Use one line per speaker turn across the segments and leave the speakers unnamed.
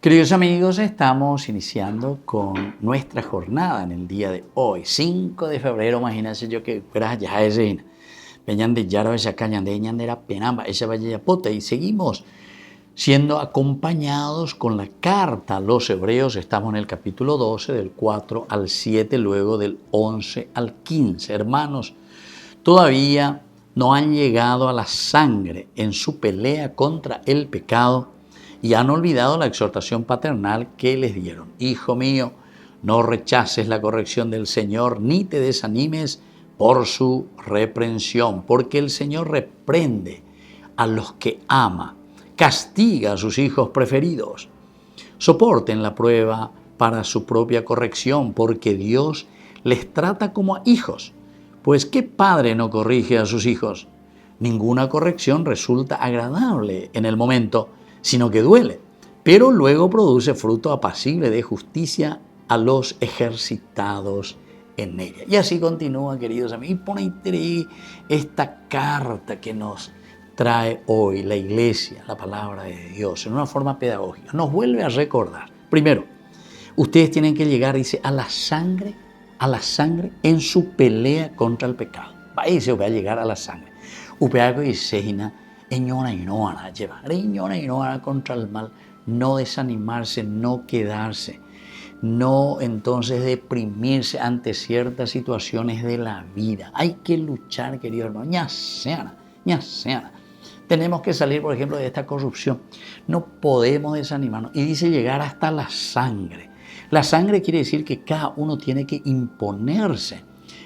Queridos amigos, estamos iniciando con nuestra jornada en el día de hoy, 5 de febrero. Imagínense yo que ya es venían de Yaro, esa caña de ñandera, penamba, esa vaya pota, y seguimos siendo acompañados con la carta a los hebreos. Estamos en el capítulo 12, del 4 al 7, luego del 11 al 15. Hermanos, todavía no han llegado a la sangre en su pelea contra el pecado y han olvidado la exhortación paternal que les dieron. Hijo mío, no rechaces la corrección del Señor, ni te desanimes por su reprensión, porque el Señor reprende a los que ama, castiga a sus hijos preferidos. Soporten la prueba para su propia corrección, porque Dios les trata como a hijos. Pues ¿qué padre no corrige a sus hijos? Ninguna corrección resulta agradable en el momento, sino que duele, pero luego produce fruto apacible de justicia a los ejercitados en ella. Y así continúa, queridos amigos. Y pone ahí esta carta que nos trae hoy la Iglesia, la palabra de Dios, en una forma pedagógica. Nos vuelve a recordar. Primero, ustedes tienen que llegar, dice, a la sangre en su pelea contra el pecado. Ahí se va a llegar a la sangre. Upeaco y sejina, eñona y no van a llevar, eñona y no van a contra el mal, no desanimarse, no quedarse, no entonces deprimirse ante ciertas situaciones de la vida. Hay que luchar, querido hermano, ña seana. Tenemos que salir, por ejemplo, de esta corrupción. No podemos desanimarnos. Y dice llegar hasta la sangre. La sangre quiere decir que cada uno tiene que imponerse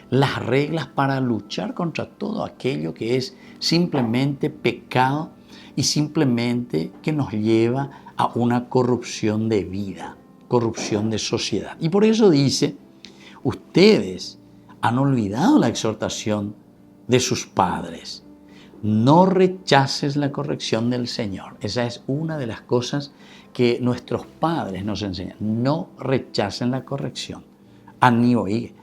las reglas para luchar contra todo aquello que es simplemente pecado y simplemente que nos lleva a una corrupción de vida, corrupción de sociedad. Y por eso dice, ustedes han olvidado la exhortación de sus padres. No rechaces la corrección del Señor. Esa es una de las cosas que nuestros padres nos enseñan. No rechacen la corrección. Ani oíge.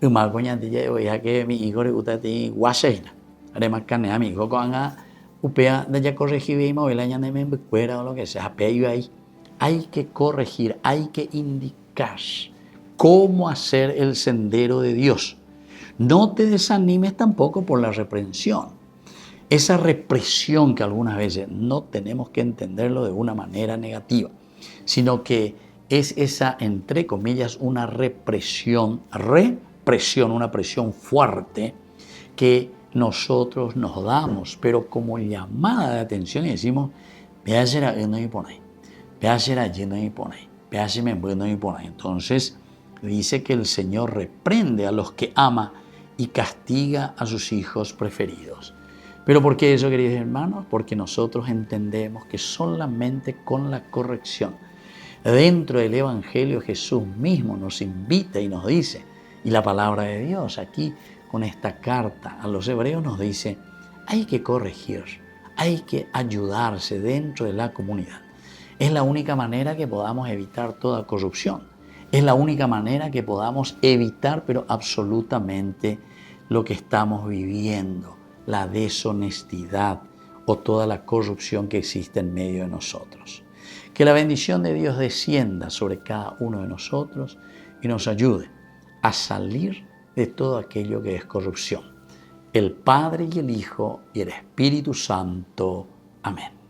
Umar coñantilla oiga que mi hijo le gusta ti guaseina. Además cane a mi hijo con upea de ya corregir y me la ñane me cuera o lo que sea. Pero ahí hay que corregir, hay que indicar cómo hacer el sendero de Dios. No te desanimes tampoco por la reprensión. Esa represión que algunas veces no tenemos que entenderlo de una manera negativa, sino que es esa, entre comillas, una represión, una presión fuerte que nosotros nos damos, pero como llamada de atención y decimos, véasela no y pone, véasela allí no y pone, véaseme no y pone. Entonces dice que el Señor reprende a los que ama y castiga a sus hijos preferidos. ¿Pero por qué eso, queridos hermanos? Porque nosotros entendemos que solamente con la corrección, dentro del Evangelio Jesús mismo nos invita y nos dice, y la palabra de Dios aquí con esta carta a los hebreos nos dice, hay que corregir, hay que ayudarse dentro de la comunidad. Es la única manera que podamos evitar toda corrupción. Es la única manera que podamos evitar, pero absolutamente, lo que estamos viviendo, la deshonestidad o toda la corrupción que existe en medio de nosotros. Que la bendición de Dios descienda sobre cada uno de nosotros y nos ayude a salir de todo aquello que es corrupción. El Padre y el Hijo y el Espíritu Santo. Amén.